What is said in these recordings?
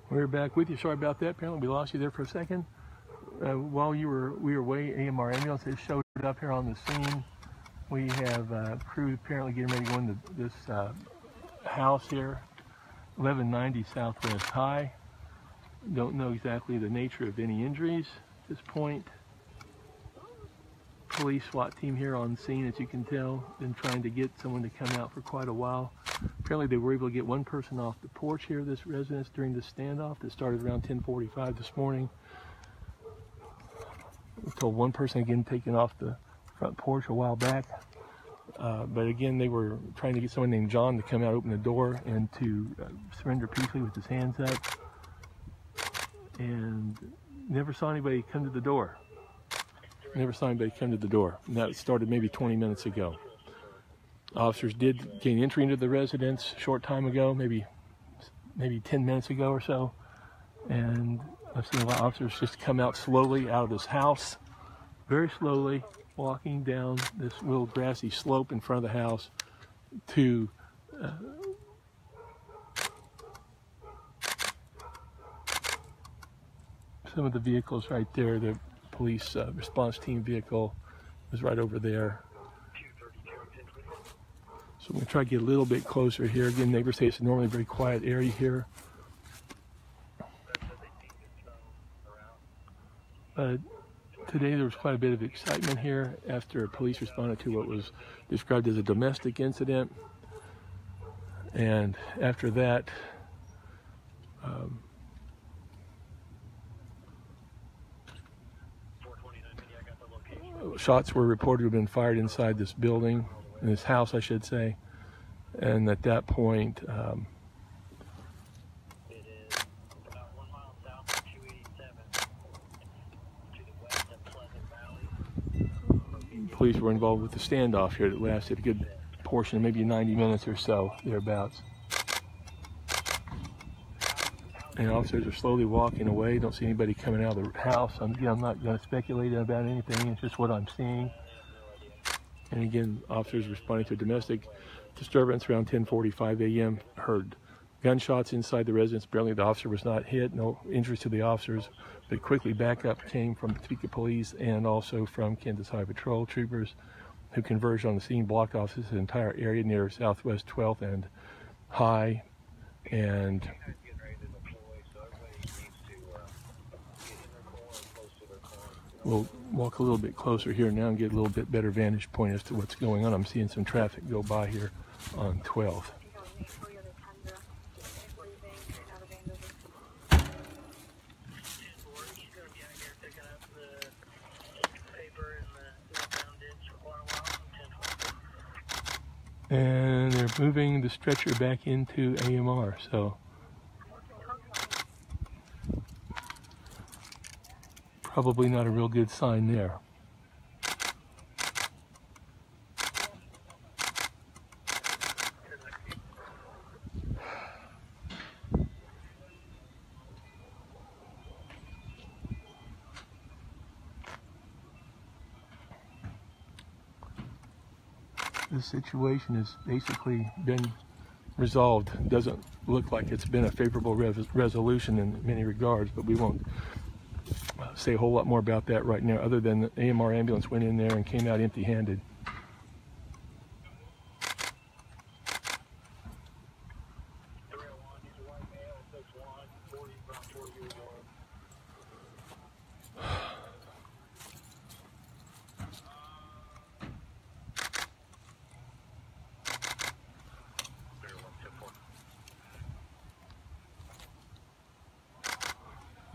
We're back with you. Sorry about that. Apparently we lost you there for a second. While we were away, AMR ambulance has showed up here on the scene. We have crew apparently getting ready to go into this house here, 1190 Southwest High. Don't know exactly the nature of any injuries at this point. Police SWAT team here on scene, as you can tell. Been trying to get someone to come out for quite a while. Apparently they were able to get one person off the porch here of this residence during this standoff that started around 10:45 this morning. We told one person again taken off the front porch a while back. But again, they were trying to get someone named John to come out, open the door, and to surrender peacefully with his hands up. And never saw anybody come to the door. Never saw anybody come to the door. And that started maybe 20 minutes ago. Officers did gain entry into the residence a short time ago, maybe 10 minutes ago or so. And I've seen a lot of officers just come out slowly out of this house, very slowly, walking down this little grassy slope in front of the house to some of the vehicles right there. The police response team vehicle was right over there. So I'm going to try to get a little bit closer here. Again, neighbors say it's normally a very quiet area here. But today there was quite a bit of excitement here after police responded to what was described as a domestic incident. And after that, shots were reported to have been fired inside this building, in this house, I should say. And at that point, police were involved with the standoff here that lasted a good portion, maybe 90 minutes or so, thereabouts. And officers are slowly walking away. Don't see anybody coming out of the house. I'm not going to speculate about anything. It's just what I'm seeing. And again, officers responding to a domestic disturbance around 10:45 a.m. heard gunshots inside the residence. Apparently the officer was not hit, no injuries to the officers, but quickly backup came from Topeka police and also from Kansas Highway Patrol troopers who converged on the scene, blocked off this entire area near Southwest 12th and High. And we'll walk a little bit closer here now and get a little bit better vantage point as to what's going on. I'm seeing some traffic go by here on 12th. And they're moving the stretcher back into AMR, so probably not a real good sign there. This situation has basically been resolved. It doesn't look like it's been a favorable resolution in many regards, but we won't say a whole lot more about that right now, other than the AMR ambulance went in there and came out empty-handed.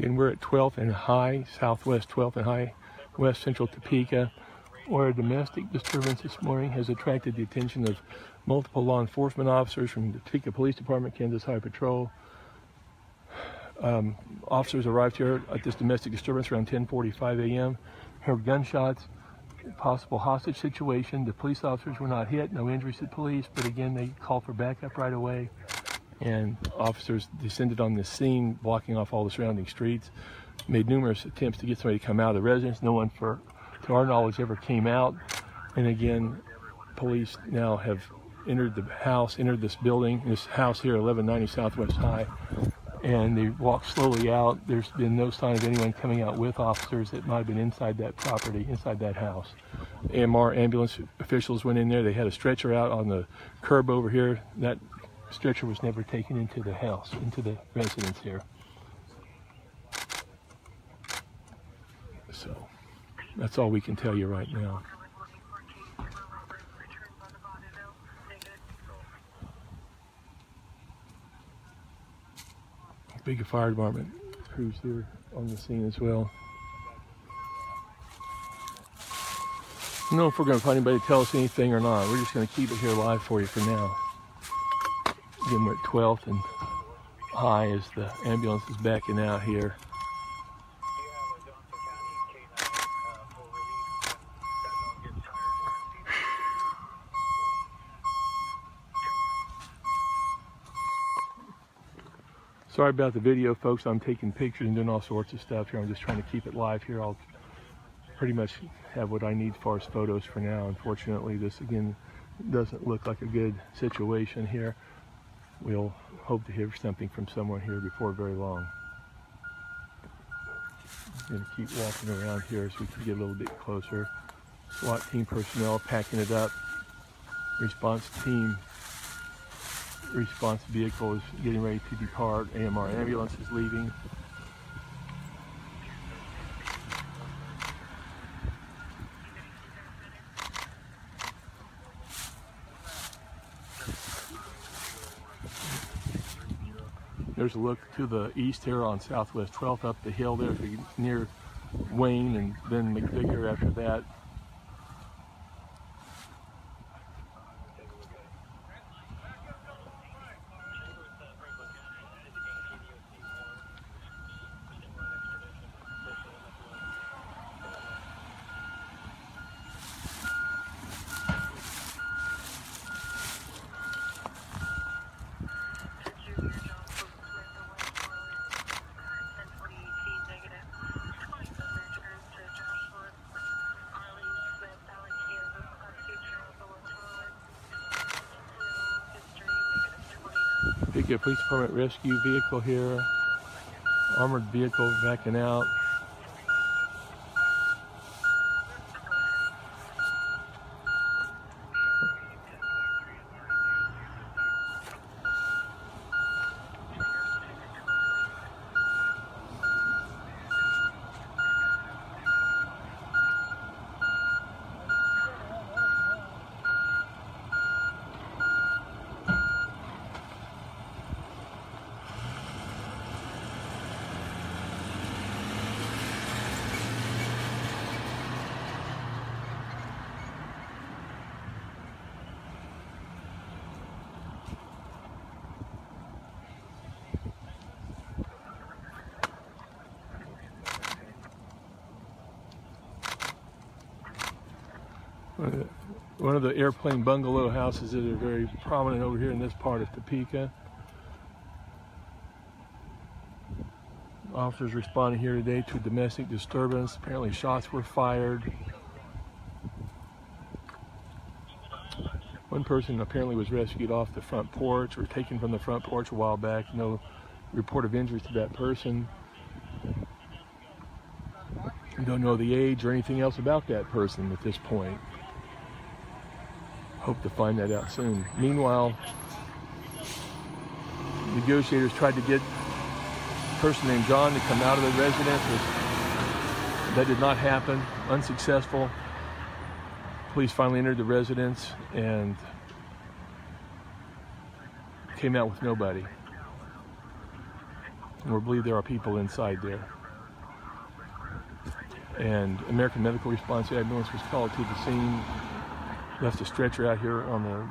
And we're at 12th and High, Southwest 12th and High, West Central Topeka, where a domestic disturbance this morning has attracted the attention of multiple law enforcement officers from the Topeka Police Department, Kansas Highway Patrol. Officers arrived here at this domestic disturbance around 10:45 a.m., heard gunshots, possible hostage situation. The police officers were not hit, no injuries to police, but again, they called for backup right away. And officers descended on the scene, blocking off all the surrounding streets, made numerous attempts to get somebody to come out of the residence. No one, to our knowledge, ever came out. And again, police now have entered the house, entered this building, this house here, 1190 Southwest High, and they walked slowly out. There's been no sign of anyone coming out with officers. It might have been inside that property, inside that house. AMR ambulance officials went in there. They had a stretcher out on the curb over here. That stretcher was never taken into the house, into the residence here. So that's all we can tell you right now. Topeka Fire Department crews here on the scene as well. I don't know if we're going to find anybody to tell us anything or not. We're just going to keep it here live for you for now. Again, we're at 12th and High as the ambulance is backing out here. Sorry about the video, folks. I'm taking pictures and doing all sorts of stuff here. I'm just trying to keep it live here. I'll pretty much have what I need as far as photos for now. Unfortunately, this again doesn't look like a good situation here. We'll hope to hear something from someone here before very long. I'm going to keep walking around here so we can get a little bit closer. SWAT team personnel packing it up. Response vehicle is getting ready to depart. AMR ambulance is leaving. There's a look to the east here on Southwest 12th up the hill there near Wayne and then McVicker after that. Topeka Police Department rescue vehicle here, armored vehicle backing out. One of the airplane bungalow houses that are very prominent over here in this part of Topeka. Officers responding here today to a domestic disturbance. Apparently shots were fired. One person apparently was rescued off the front porch or taken from the front porch a while back. No report of injuries to that person. We don't know the age or anything else about that person at this point. Hope to find that out soon. Meanwhile, negotiators tried to get a person named John to come out of the residence. That did not happen. Unsuccessful. Police finally entered the residence and came out with nobody. And we believe there are people inside there. And American Medical Response Ambulance was called to the scene. Left a stretcher out here on the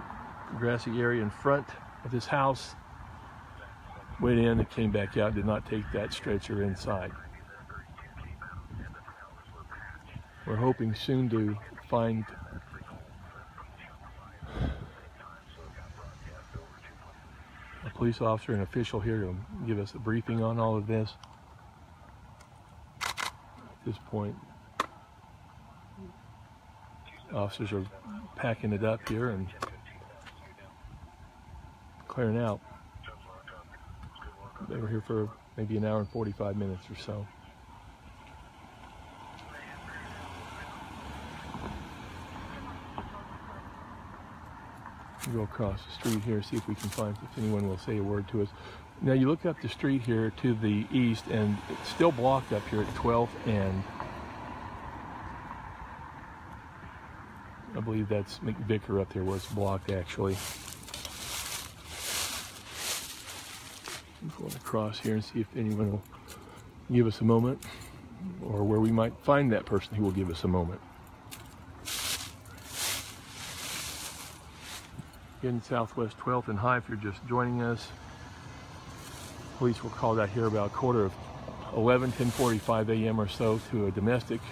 grassy area in front of this house. Went in and came back out, did not take that stretcher inside. We're hoping soon to find a police officer and official here to give us a briefing on all of this. At this point, officers are packing it up here and clearing out. They were here for maybe an hour and 45 minutes or so. We'll go across the street here, see if we can find if anyone will say a word to us. Now you look up the street here to the east, and it's still blocked up here at 12th and I believe that's McVicker up there where it's blocked actually. I'm going across here and see if anyone will give us a moment, or where we might find that person who will give us a moment. In Southwest 12th and High, if you're just joining us, police were called out here about 10:45 a.m. or so to a domestic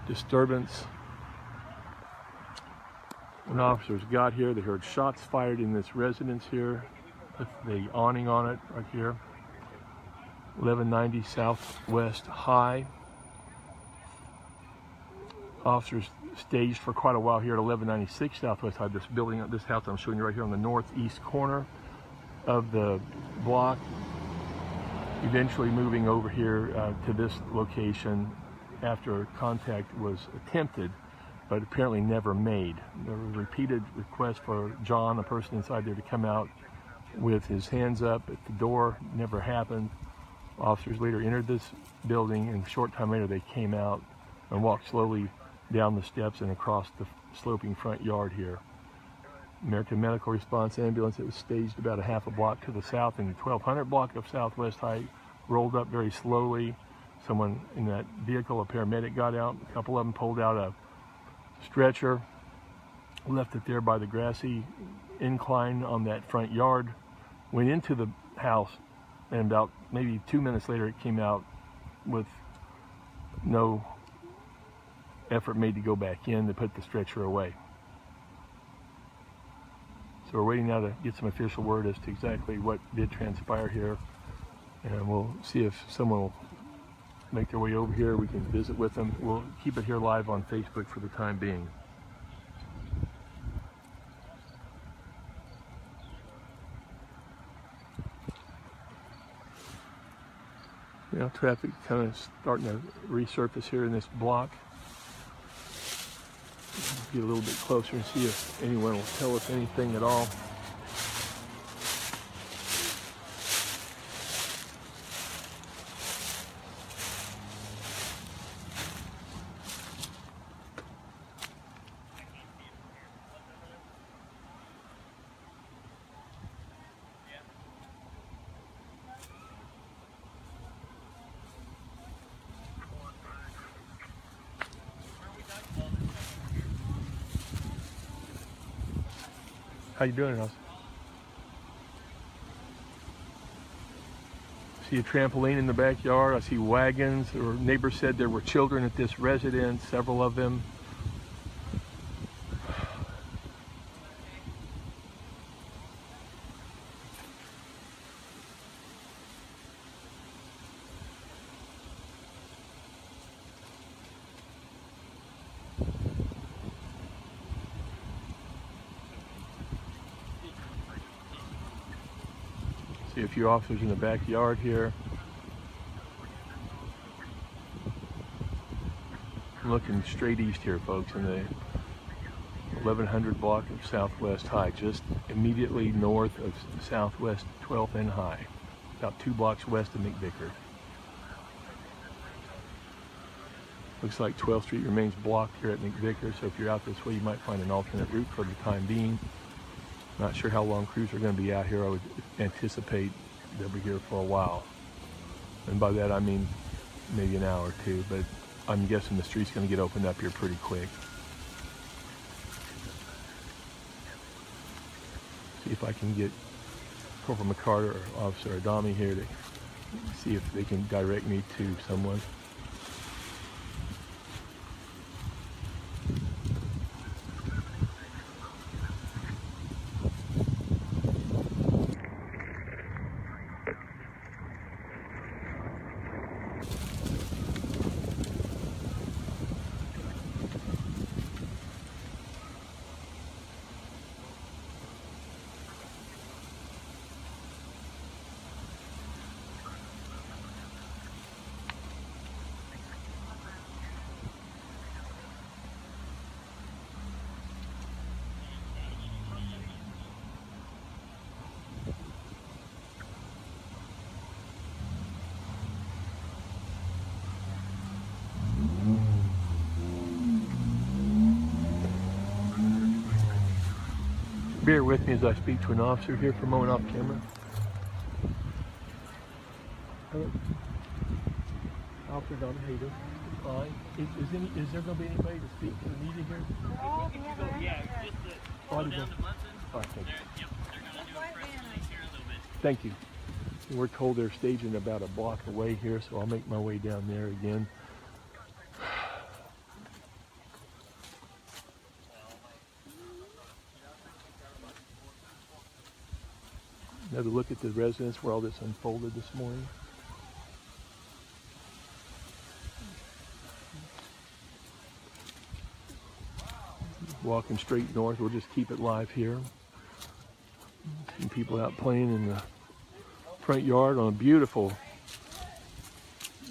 disturbance. When officers got here, they heard shots fired in this residence here with the awning on it right here. 1190 Southwest High. Officers staged for quite a while here at 1196 Southwest High. This building, this house I'm showing you right here on the northeast corner of the block. Eventually moving over here to this location after contact was attempted, but apparently never made. There were repeated requests for John, a person inside there, to come out with his hands up at the door. Never happened. Officers later entered this building, and a short time later they came out and walked slowly down the steps and across the sloping front yard here. American Medical Response Ambulance, it was staged about a half a block to the south in the 1200 block of Southwest High, rolled up very slowly. Someone in that vehicle, a paramedic, got out. A couple of them pulled out a stretcher, left it there by the grassy incline on that front yard, went into the house, and about maybe 2 minutes later it came out with no effort made to go back in to put the stretcher away. So we're waiting now to get some official word as to exactly what did transpire here, and we'll see if someone will make their way over here. We can visit with them. We'll keep it here live on Facebook for the time being. You know, traffic kind of starting to resurface here in this block. Get a little bit closer and see if anyone will tell us anything at all. How you doing, House? See a trampoline in the backyard. I see wagons. Or neighbors said there were children at this residence, several of them. See a few officers in the backyard here. I'm looking straight east here, folks, in the 1100 block of Southwest High, just immediately north of Southwest 12th and High, about 2 blocks west of McVicker. Looks like 12th Street remains blocked here at McVicker, so if you're out this way, you might find an alternate route for the time being. Not sure how long crews are going to be out here. I would anticipate they'll be here for a while. And by that I mean maybe an hour or two, but I'm guessing the street's going to get opened up here pretty quick. See if I can get Corporal McCarter or Officer Adami here to see if they can direct me to someone. Bear with me as I speak to an officer here for a moment off camera. Hello. Officer Don, how you doing? Fine. Is there going to be anybody to speak to the media here? Yeah, just go down to Munson. All right, thank you. Yep, they're going to do a press release here in a little bit. Thank you. We're told they're staging about a block away here, so I'll make my way down there again. Another look at the residence where all this unfolded this morning. Walking straight north, we'll just keep it live here. Some people out playing in the front yard on a beautiful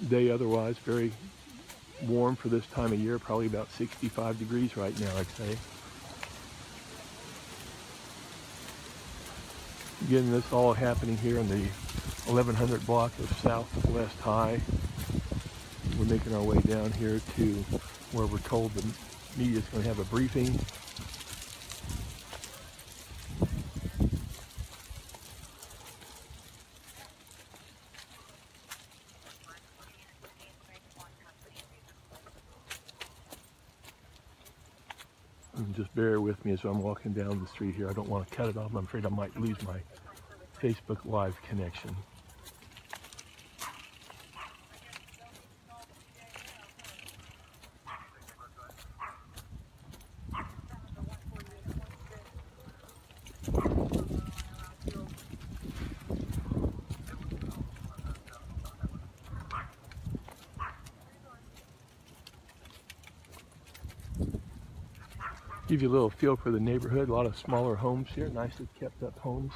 day, otherwise very warm for this time of year, probably about 65 degrees right now, I'd say. Again, this all happening here in the 1100 block of Southwest High. We're making our way down here to where we're told the media is going to have a briefing. And just bear with me as I'm walking down the street here. I don't want to cut it off. I'm afraid I might lose my Facebook Live connection. Give you a little feel for the neighborhood. A lot of smaller homes here, nicely kept up homes.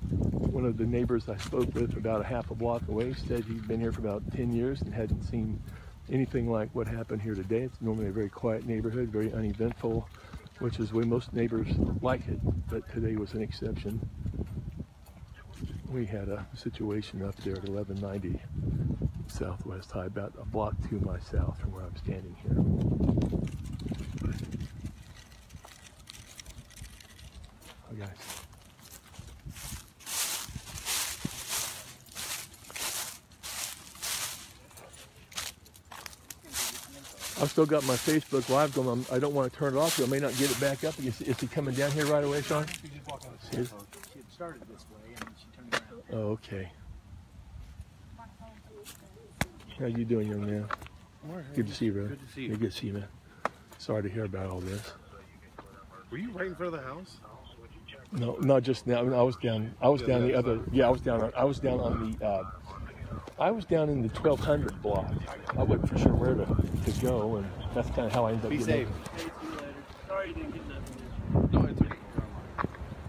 One of the neighbors I spoke with about a half a block away said he'd been here for about 10 years and hadn't seen anything like what happened here today. It's normally a very quiet neighborhood, very uneventful, which is the way most neighbors like it, but today was an exception. We had a situation up there at 1190 Southwest High, about a block to my south from where I'm standing here. Oh, guys. I've still got my Facebook Live going. I don't want to turn it off, so I may not get it back up. Is he coming down here right away, Sean? She just walked on the stairs. She had started this way and then she turned around. Oh, okay. How you doing, young man? Good to see you, bro. Good to see you. Good to see you, man. Sorry to hear about all this. Were you right in front of the house? No, not just now. I mean, I was down the other. Yeah, I was down on the. I was down in the 1200 block. I wasn't for sure where to go, and that's kind of how I ended up. Be safe. Hey, see you later. Sorry you didn't get nothing. No, it's okay.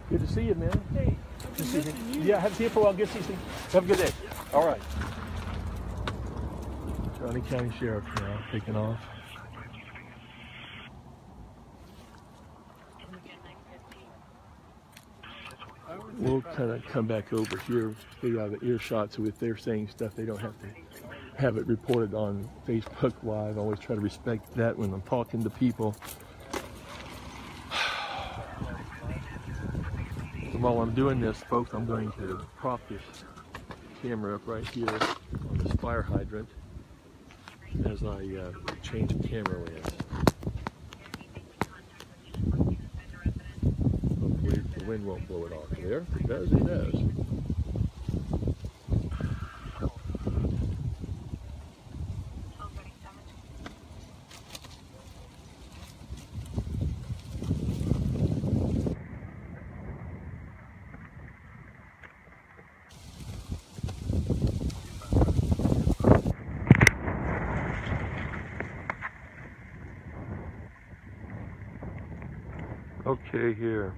Good to see you, man. Hey, Good to see you. Yeah, I haven't seen you for a while. Good to see you. Have a good day. All right. Johnny County Sheriff now taking off. We'll kind of come back over here, stay out of the earshot, so if they're saying stuff, they don't have to have it reported on Facebook Live. I always try to respect that when I'm talking to people. And while I'm doing this, folks, I'm going to prop this camera up right here on this fire hydrant as I change the camera lens. Hopefully the wind won't blow it off there. If it does, it does. Okay, here.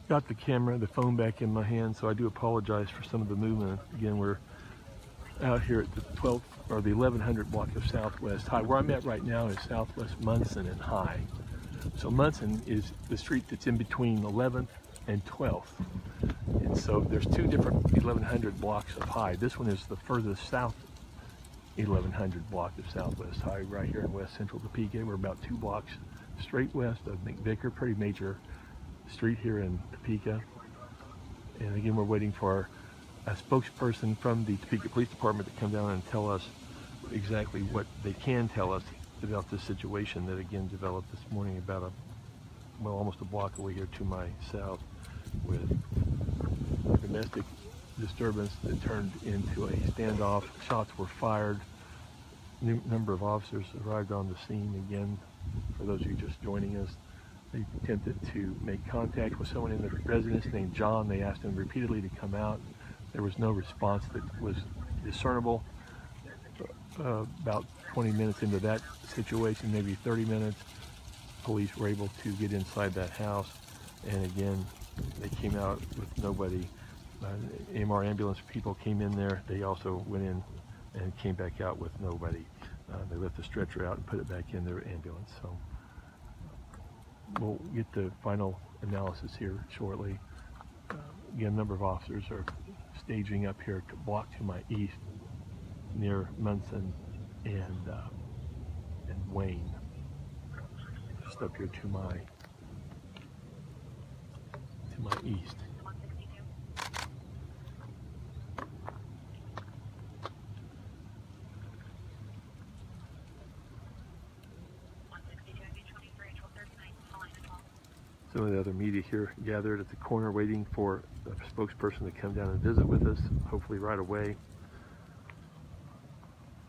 Got the camera, the phone back in my hand, so I do apologize for some of the movement. Again, we're out here at the 12th or the 1100 block of Southwest High. Where I'm at right now is Southwest Munson and High. So Munson is the street that's in between 11th and 12th. And so there's two different 1100 blocks of High. This one is the furthest south 1100 block of Southwest High right here in West Central Topeka. We're about 2 blocks straight west of McVicker, pretty major street here in Topeka. And again, we're waiting for a spokesperson from the Topeka Police Department to come down and tell us exactly what they can tell us about this situation that again developed this morning about almost a block away here to my south, with domestic disturbance that turned into a standoff. Shots were fired. Number of officers arrived on the scene. Again, for those of you just joining us, they attempted to make contact with someone in the residence named John. They asked him repeatedly to come out. There was no response that was discernible. About 20 minutes into that situation, maybe 30 minutes, police were able to get inside that house, and again, they came out with nobody. AMR ambulance people came in there. They also went in and came back out with nobody. They left the stretcher out and put it back in their ambulance. So we'll get the final analysis here shortly. Again, a number of officers are staging up here to block to my east near Munson and Wayne. Just up here to my east. Some of the other media here gathered at the corner waiting for a spokesperson to come down and visit with us, hopefully right away.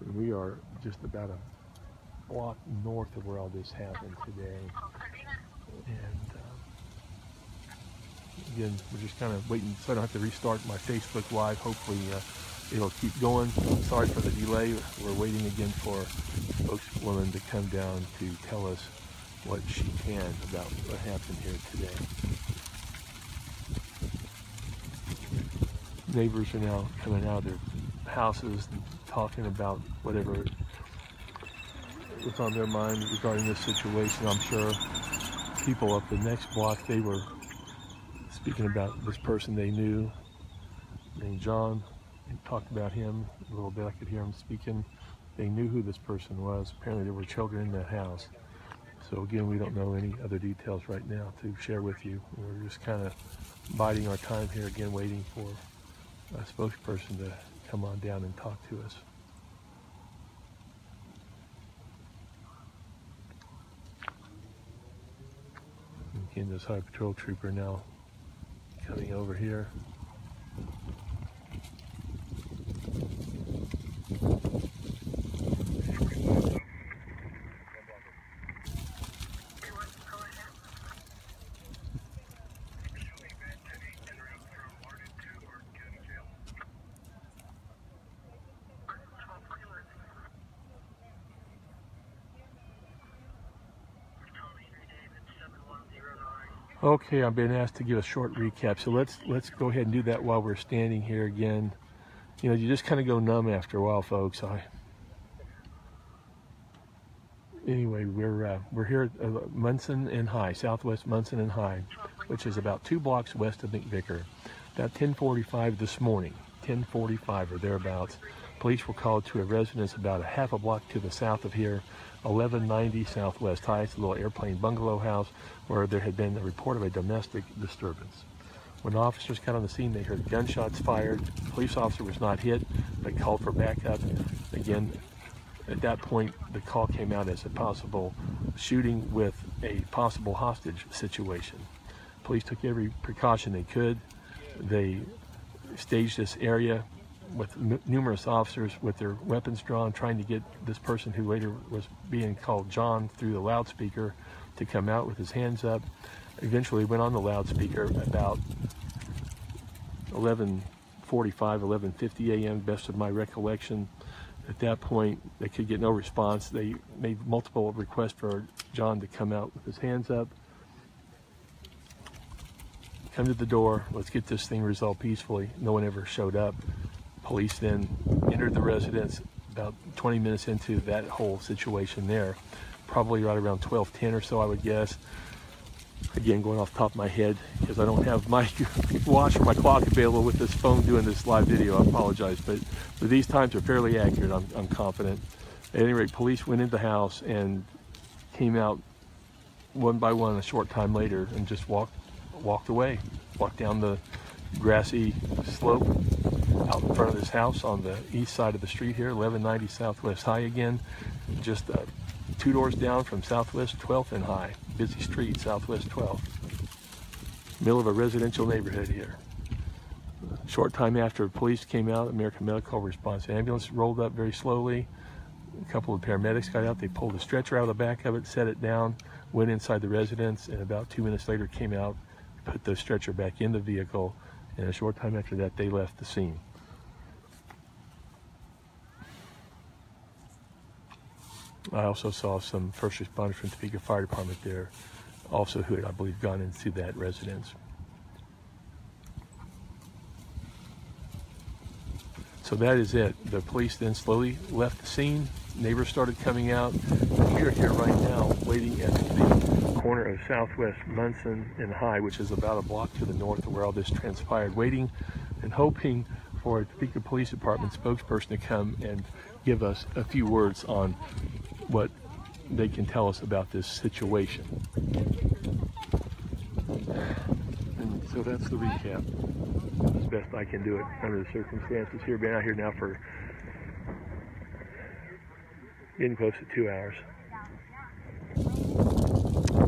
And we are just about a block north of where all this happened today. And again, we're just kind of waiting so I don't have to restart my Facebook Live. Hopefully it'll keep going. Sorry for the delay. We're waiting again for a spokeswoman to come down to tell us what she can about what happened here today. Neighbors are now coming out of their houses and talking about whatever was on their mind regarding this situation. I'm sure people up the next block, they were speaking about this person they knew named John, and talked about him a little bit. I could hear him speaking. They knew who this person was. Apparently there were children in that house. So again, we don't know any other details right now to share with you. We're just kind of biding our time here, again, waiting for a spokesperson to come on down and talk to us. Again, this High Patrol Trooper now coming over here. Okay, I've been asked to give a short recap, so let's go ahead and do that while we're standing here again. You know, you just kind of go numb after a while, folks. Anyway, we're here at Munson and High, Southwest Munson and High, which is about 2 blocks west of McVicker. About 10:45 this morning, 10:45 or thereabouts, police were called to a residence about a half a block to the south of here, 1190 Southwest High. It's a little airplane bungalow house where there had been a report of a domestic disturbance. When officers got on the scene, they heard gunshots fired. The police officer was not hit, but called for backup. Again, at that point, the call came out as a possible shooting with a possible hostage situation. Police took every precaution they could. They staged this area with numerous officers with their weapons drawn, trying to get this person who later was being called John through the loudspeaker to come out with his hands up. Eventually went on the loudspeaker about 11:45, 11:50 a.m., best of my recollection. At that point, they could get no response. They made multiple requests for John to come out with his hands up. Come to the door, let's get this thing resolved peacefully. No one ever showed up. Police then entered the residence about 20 minutes into that whole situation there, probably right around 12:10 or so, I would guess. Again, going off the top of my head because I don't have my watch or my clock available with this phone doing this live video. I apologize, but these times are fairly accurate, I'm confident. At any rate, police went into the house and came out one by one a short time later and just walked away, walked down the grassy slope out in front of this house on the east side of the street here, 1190 Southwest High again, just 2 doors down from Southwest 12th and High, busy street, Southwest 12th, middle of a residential neighborhood here. A short time after police came out, American Medical Response Ambulance rolled up very slowly. A couple of paramedics got out, they pulled a stretcher out of the back of it, set it down, went inside the residence, and about 2 minutes later came out, put the stretcher back in the vehicle, and a short time after that they left the scene. I also saw some first responders from Topeka Fire Department there, also who had, I believe, gone into that residence. So that is it. The police then slowly left the scene. Neighbors started coming out. We are here right now waiting at the corner of Southwest Munson and High, which is about a block to the north of where all this transpired, waiting and hoping for a Topeka Police Department spokesperson to come and give us a few words on what they can tell us about this situation. And so that's the recap, as best I can do it under the circumstances here. Been out here now for getting close to 2 hours.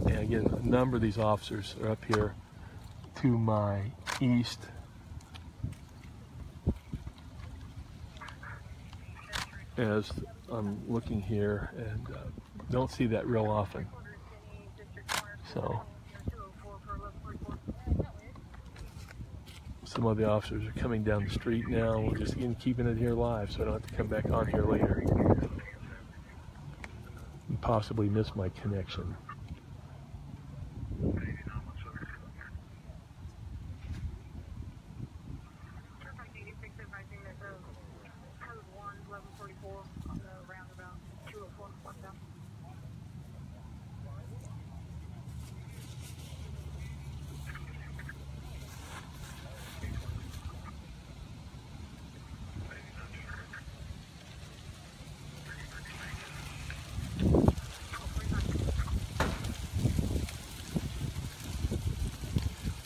And again, a number of these officers are up here to my east. As I'm looking here and don't see that real often. So some of the officers are coming down the street now. We're just again keeping it here live so I don't have to come back on here later and possibly miss my connection.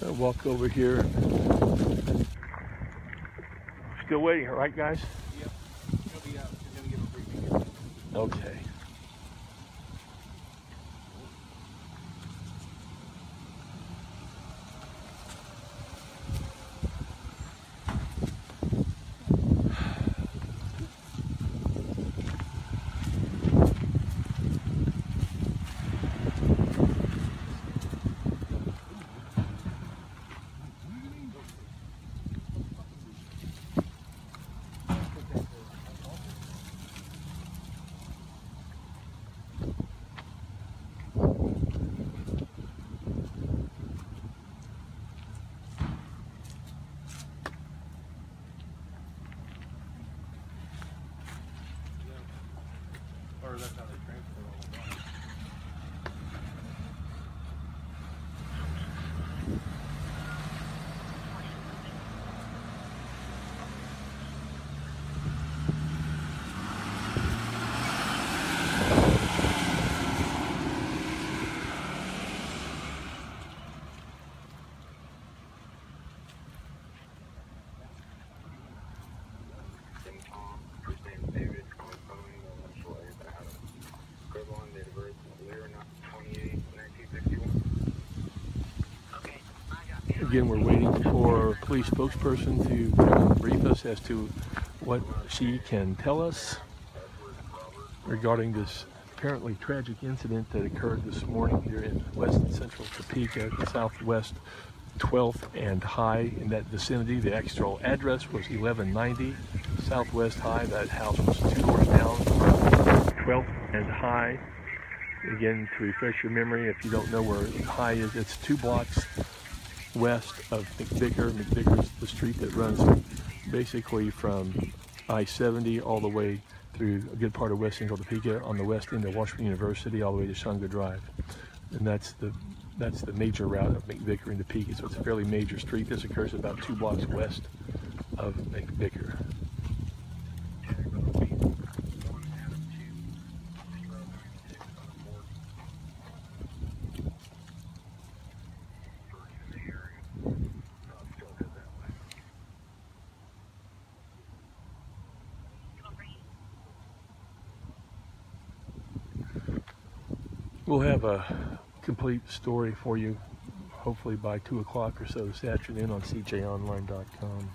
I'll walk over here. Still waiting, right guys? Yep. He'll be out. He's gonna give a briefing. Okay. Or that's how they transfer all the money. Again, we're waiting for a police spokesperson to come and brief us as to what she can tell us regarding this apparently tragic incident that occurred this morning here in west central Topeka, Southwest 12th and High, in that vicinity. The actual address was 1190 Southwest High. That house was 2 doors down from 12th and High. Again, to refresh your memory, if you don't know where High is, it's 2 blocks west of McVicker. McVicker's the street that runs basically from I-70 all the way through a good part of west central Topeka on the west end of Washington University all the way to Shunga Drive. And that's the That's the major route of McVicker and Topeka, so it's a fairly major street. This occurs about 2 blocks west of McVicker. We'll have a complete story for you, hopefully by 2 o'clock or so this afternoon on cjonline.com.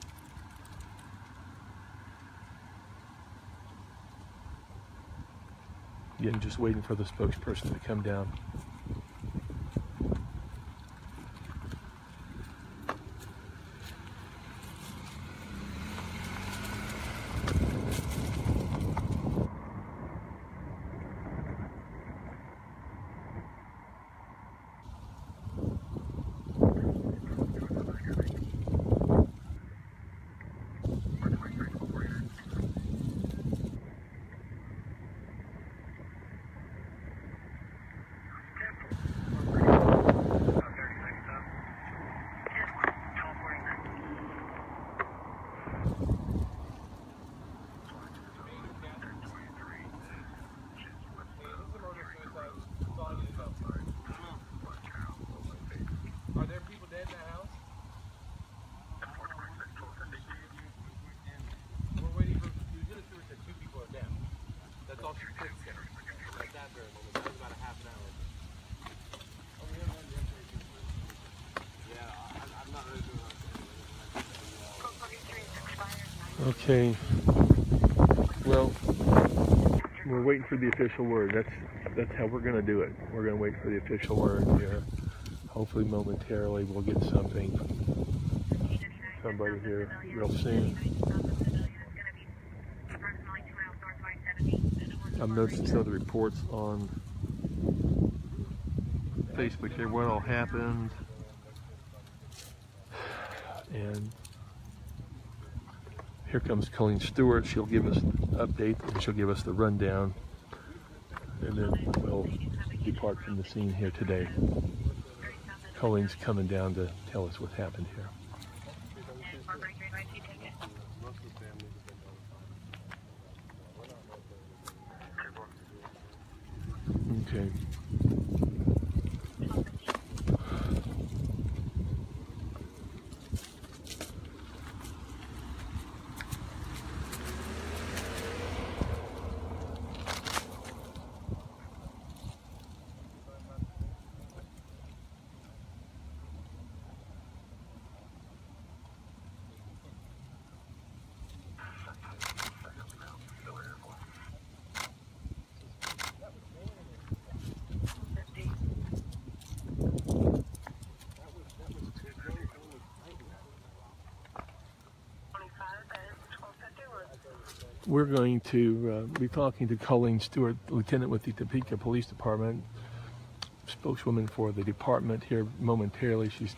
Again, just waiting for the spokesperson to come down. Are there people dead in that house? We're waiting for, Lieutenant Stewart said 2 people are down. That's all she could say. At that very moment. That was about a half an hour ago. Oh, we haven't had the answer. Yeah, I'm not really doing that. Okay. Well, we're waiting for the official word. That's how we're going to do it. We're going to wait for the official word here. Hopefully momentarily we'll get something from somebody here real soon. I'm noticing some of the reports on Facebook here, what all happened. And here comes Colleen Stewart. She'll give us an update and she'll give us the rundown. And then we'll depart from the scene here today. Colleen's coming down to tell us what happened here. Okay. We're going to be talking to Colleen Stewart, Lieutenant with the Topeka Police Department, spokeswoman for the department here momentarily. She's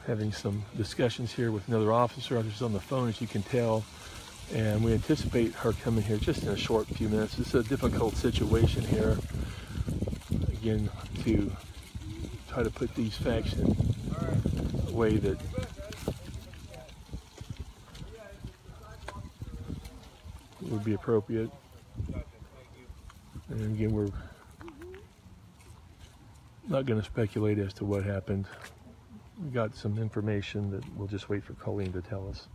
having some discussions here with another officer. She's on the phone, as you can tell, and we anticipate her coming here just in a short few minutes. It's a difficult situation here, again, to try to put these facts in a way that would be appropriate. And again, we're not going to speculate as to what happened. We got some information that we'll just wait for Colleen to tell us.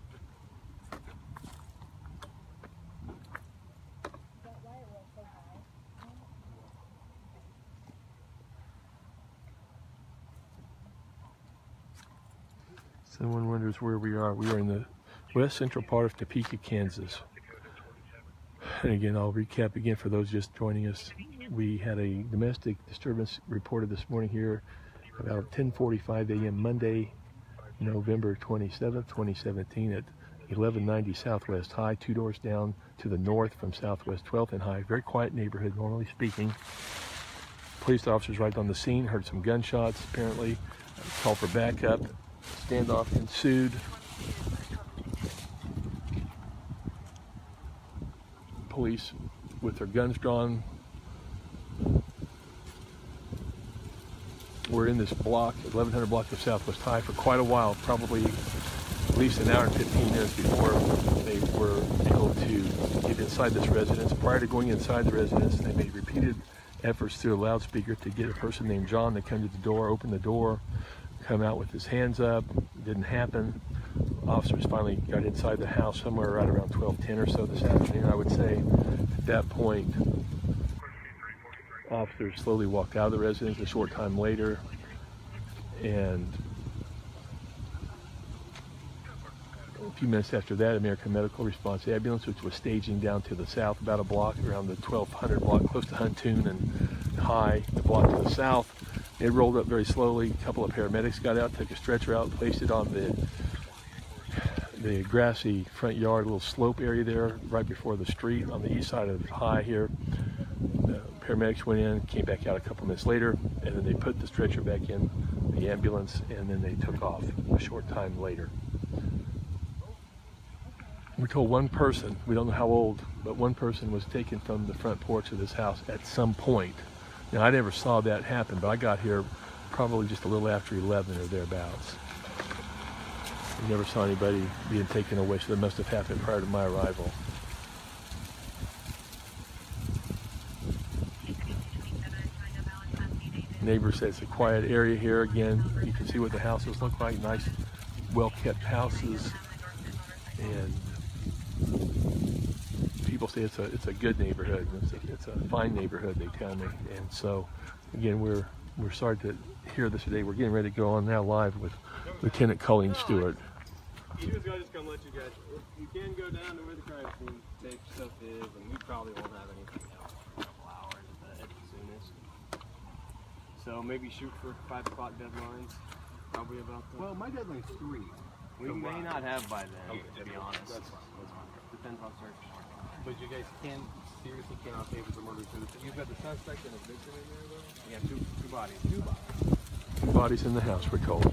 Someone wonders where we are. We are in the west central part of Topeka, Kansas. And again, I'll recap again for those just joining us. We had a domestic disturbance reported this morning here about 10:45 a.m. Monday, November 27th, 2017 at 1190 Southwest High, 2 doors down to the north from Southwest 12th and High. Very quiet neighborhood, normally speaking. Police officers right on the scene, heard some gunshots apparently, called for backup. Standoff ensued. Police with their guns drawn were in this block, 1100 block of Southwest High, for quite a while, probably at least an hour and 15 minutes before they were able to get inside this residence. Prior to going inside the residence, they made repeated efforts through a loudspeaker to get a person named John to come to the door, open the door, come out with his hands up. It didn't happen. Officers finally got inside the house somewhere right around 12:10 or so this afternoon, I would say. At that point, officers slowly walked out of the residence a short time later, and a few minutes after that, American Medical Response Ambulance, which was staging down to the south about a block, around the 1200 block, close to Huntoon and High, the block to the south. It rolled up very slowly. A couple of paramedics got out, took a stretcher out, placed it on the grassy front yard, a little slope area there, right before the street on the east side of High here. Paramedics went in, came back out a couple minutes later, and then they put the stretcher back in the ambulance, and then they took off a short time later. We're told one person, we don't know how old, but one person was taken from the front porch of this house at some point. Now, I never saw that happen, but I got here probably just a little after 11 or thereabouts. We never saw anybody being taken away, so that must have happened prior to my arrival. Neighbor said it's a quiet area here. Again, you can see what the houses look like, nice, well-kept houses, and people say it's a good neighborhood. It's a fine neighborhood, they tell me. And so, again, we're sorry to hear this today. We're getting ready to go on now live with Lieutenant Colleen Stewart. He was going to just come let you guys. You can go down to where the crime scene tape stuff is, and we probably won't have anything else for a couple hours at the soonest. So maybe shoot for 5 o'clock deadlines. Probably about the. Well, my deadline's 3. We may not have by then, to be honest. That's fine. Depends on search. But you guys seriously cannot say it was a murder. So you've got the suspect and a victim in there, though? We have two bodies. 2 bodies. 2 bodies in the house, we're told.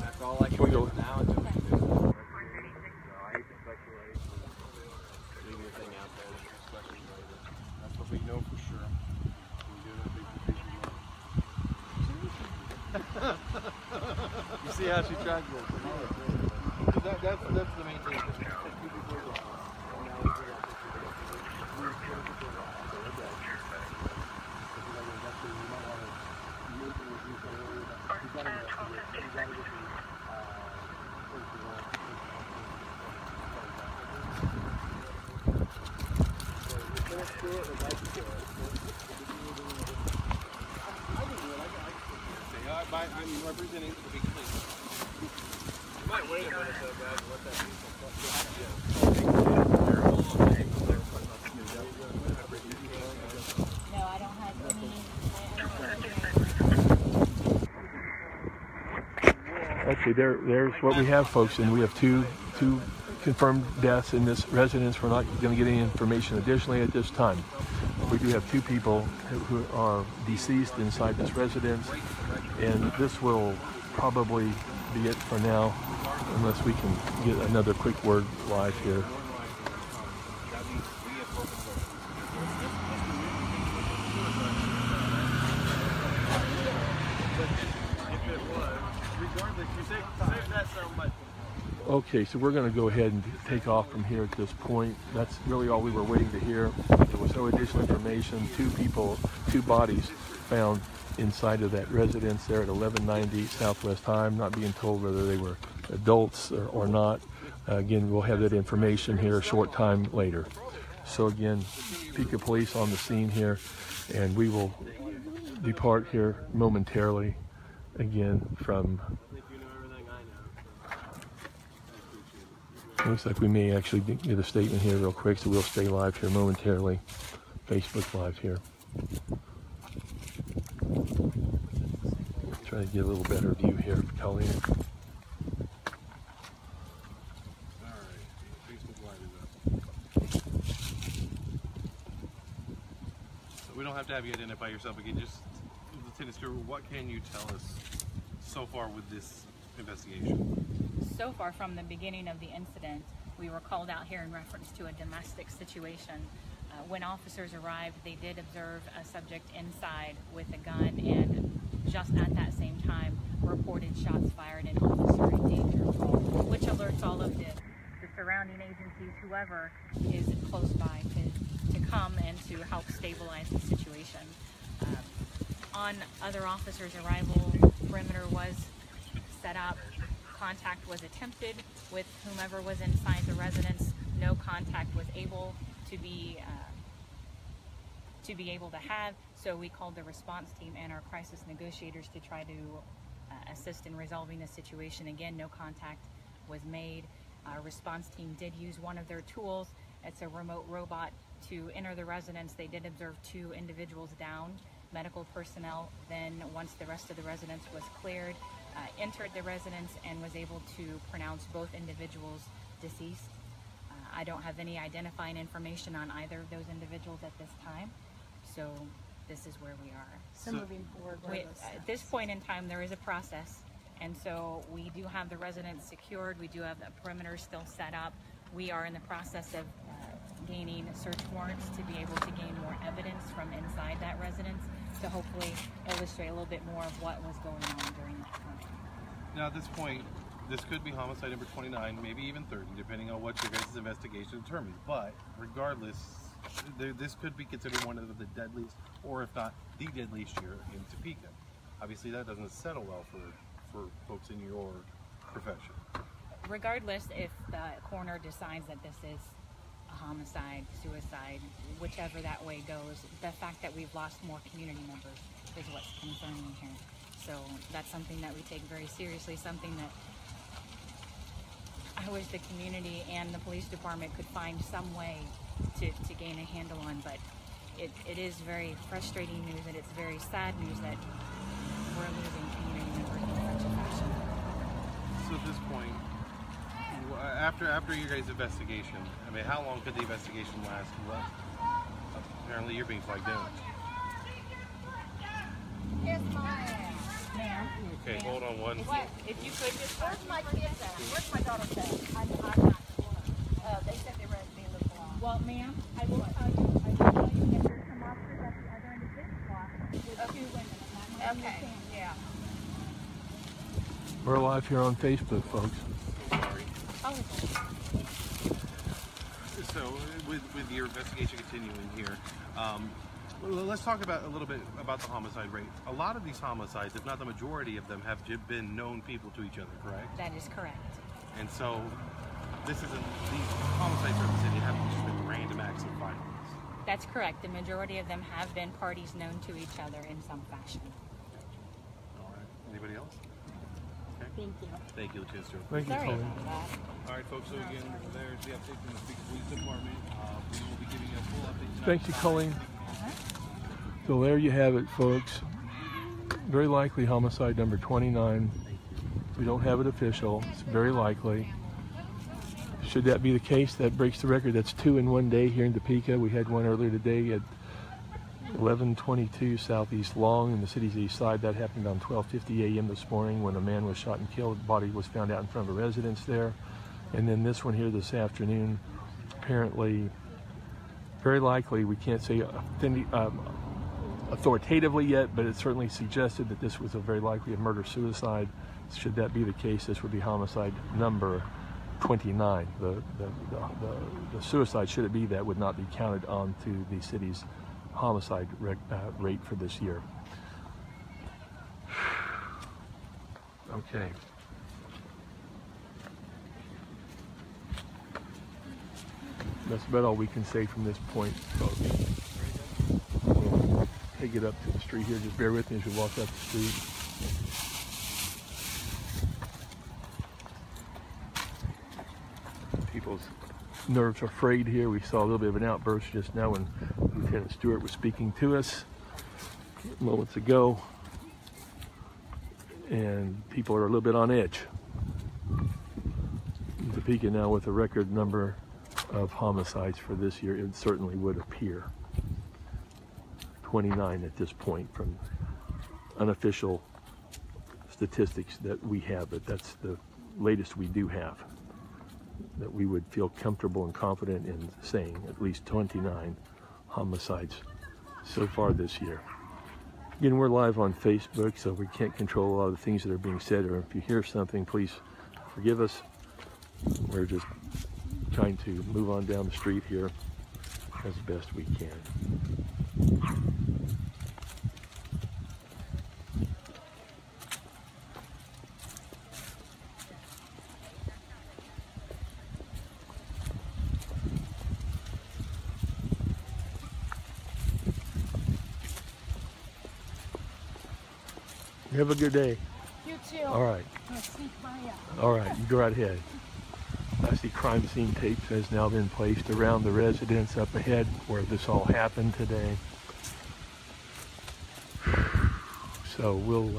That's all I can we do go? now until we do. So I hate to speculate. Leave anything out there. Speculate later. That's what we know for sure. You see how she tried to. That's the main thing. I'm representing the big thing. You might wait a minute though, guys, and let that No, I don't have any. Okay, there's what we have, folks, and we have two confirmed deaths in this residence. We're not going to get any information additionally at this time. We do have 2 people who are deceased inside this residence, and this will probably be it for now, unless we can get another quick word live here. Okay, so we're going to go ahead and take off from here at this point. That's really all we were waiting to hear. There was no additional information. 2 bodies found inside of that residence there at 1190 Southwest High. I'm not being told whether they were adults or not. Again, we'll have that information here a short time later. So again, Topeka Police on the scene here, and we will depart here momentarily again from. Looks like we may actually get a statement here real quick, so we'll stay live here momentarily. Facebook Live here. Try to get a little better view here, Colleen. We don't have to have you identify yourself again. Just, Lieutenant Stewart, what can you tell us so far with this investigation? So far, from the beginning of the incident, we were called out here in reference to a domestic situation. When officers arrived, they did observe a subject inside with a gun and just at that same time reported shots fired and officer in danger, which alerts all of the surrounding agencies, whoever is close by, to come and to help stabilize the situation. On other officers' arrival, perimeter was set up, contact was attempted with whomever was inside the residence. No contact was able to be able to have, so we called the response team and our crisis negotiators to try to assist in resolving the situation. Again, no contact was made. Our response team did use one of their tools. It's a remote robot to enter the residence. They did observe 2 individuals down. Medical personnel then, once the rest of the residence was cleared, entered the residence and was able to pronounce both individuals deceased. I don't have any identifying information on either of those individuals at this time, so this is where we are. So moving forward, At this point in time, there is a process, and so we do have the residence secured. We do have the perimeter still set up. We are in the process of gaining search warrants to be able to gain more evidence from inside that residence to hopefully illustrate a little bit more of what was going on during that time. Now, at this point, this could be homicide number 29, maybe even 30, depending on what your guys' investigation determines. But regardless, this could be considered one of the deadliest, or if not the deadliest year in Topeka. Obviously, that doesn't settle well for folks in your profession. Regardless, if the coroner decides that this is a homicide, suicide, whichever that way goes, the fact that we've lost more community members is what's concerning here. So that's something that we take very seriously, something that I wish the community and the police department could find some way to gain a handle on, but it is very frustrating news, and it's very sad news that we're losing community members in such a fashion. So at this point, after your guys' investigation, I mean, how long could the investigation last? Well, apparently you're being flagged down. Kiss my ass. Ma'am? Okay, hold on one. If you could just... Where's my kids at? Where's my daughter's at? I'm not sure. They said they were at the end of the block. Well, ma'am, I will tell you that there's some officers at the other end of this block with 2 women. And I'm Okay, yeah. We're live here on Facebook, folks. Sorry. Oh, So, with your investigation continuing here, let's talk about a little bit about the homicide rate. A lot of these homicides, if not the majority of them, have been known people to each other, correct? that is correct. And so, these homicides in the city haven't just been random acts of violence. That's correct. The majority of them have been parties known to each other in some fashion. All right. Anybody else? Okay. Thank you. Thank you, Lieutenant Stewart. Thank you, Sorry Colleen. about that. All right, folks. So again, there's the update from the Topeka Police Department. We will be giving you a full update tonight. Thank you, Colleen. So there you have it, folks. Very likely homicide number 29. We don't have it official. It's very likely. Should that be the case, that breaks the record. That's 2 in one day here in Topeka. We had one earlier today at 1122 Southeast Long in the city's east side. That happened on 12:50 a.m. this morning when a man was shot and killed. The body was found out in front of a residence there. And then this one here this afternoon, apparently, very likely, we can't say authoritatively yet, but it certainly suggested that this was a very likely a murder-suicide. Should that be the case, this would be homicide number 29. The suicide, should it be that, would not be counted onto the city's homicide rate for this year. Okay. That's about all we can say from this point, folks. We'll take it up to the street here. Just bear with me as we walk up the street. People's nerves are frayed here. We saw a little bit of an outburst just now when Lieutenant Stewart was speaking to us moments ago. And people are a little bit on edge. In Topeka now with a record number of homicides for this year, it certainly would appear. 29 at this point from unofficial statistics that we have, but that's the latest we do have, that we would feel comfortable and confident in saying at least 29 homicides so far this year. Again, we're live on Facebook, so we can't control a lot of the things that are being said, or if you hear something, please forgive us. We're just trying to move on down the street here as best we can. Have a good day. You too. All right. I'll sneak by ya. All right, you go right ahead. I see crime scene tape has now been placed around the residence up ahead where this all happened today. So we'll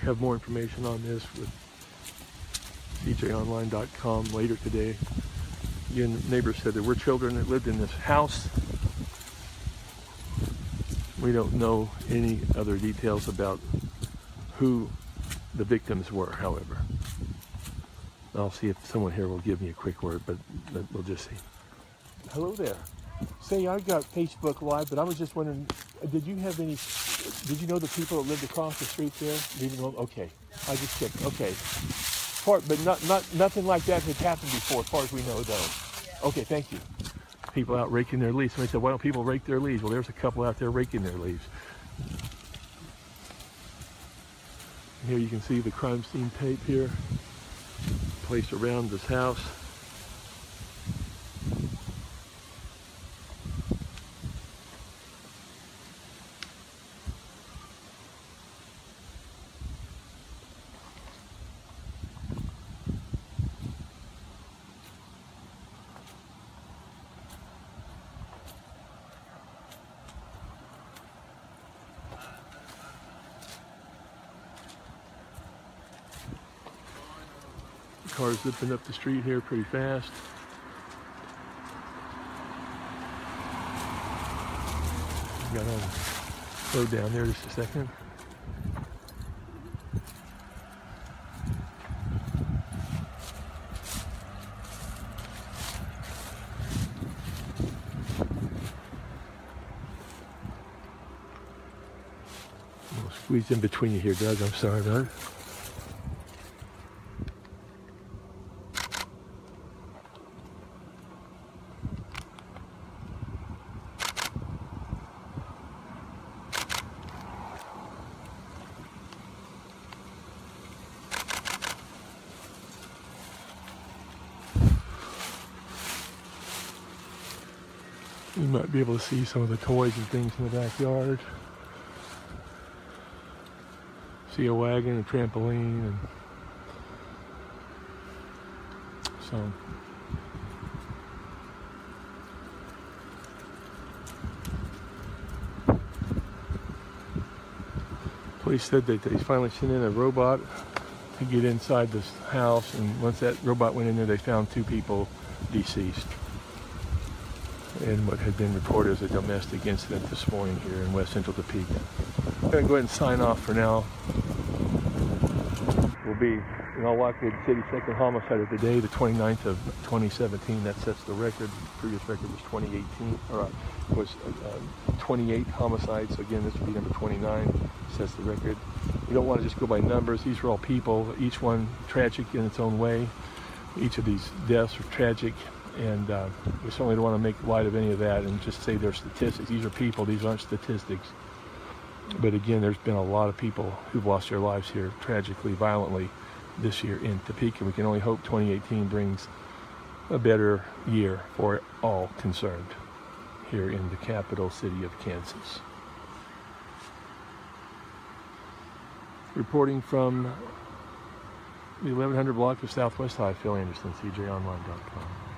have more information on this with cjonline.com later today. Again, neighbors said there were children that lived in this house. We don't know any other details about who the victims were, however. I'll see if someone here will give me a quick word, but we'll just see. Hello there. Say, I got Facebook Live, but I was just wondering, did you know the people that lived across the street there? Okay, I just checked. Okay. But nothing like that had happened before, as far as we know, though. Okay, thank you. People out raking their leaves. Somebody said, why don't people rake their leaves? Well, there's a couple out there raking their leaves. Here you can see the crime scene tape here, placed around this house. Cars zipping up the street here pretty fast. Got to slow down there just a second. I'll squeeze in between you here, Doug. I'm sorry, Doug. You might be able to see some of the toys and things in the backyard. See a wagon, a trampoline, and so. Police said that they finally sent in a robot to get inside this house, and once that robot went in there, they found 2 people deceased in what had been reported as a domestic incident this morning here in west central Topeka. I'm going to go ahead and sign off for now. We'll be, in all likelihood, the city's second homicide of the day, the 29th of 2017. That sets the record. The previous record was 2018, or was 28 homicides. So again, this would be number 29. Sets the record. We don't want to just go by numbers. These are all people, each one tragic in its own way. Each of these deaths are tragic. And we certainly don't want to make light of any of that and just say they're statistics. These are people, these aren't statistics. But again, there's been a lot of people who've lost their lives here tragically, violently this year in Topeka. We can only hope 2018 brings a better year for all concerned here in the capital city of Kansas. Reporting from the 1100 block of Southwest High, Phil Anderson, cjonline.com.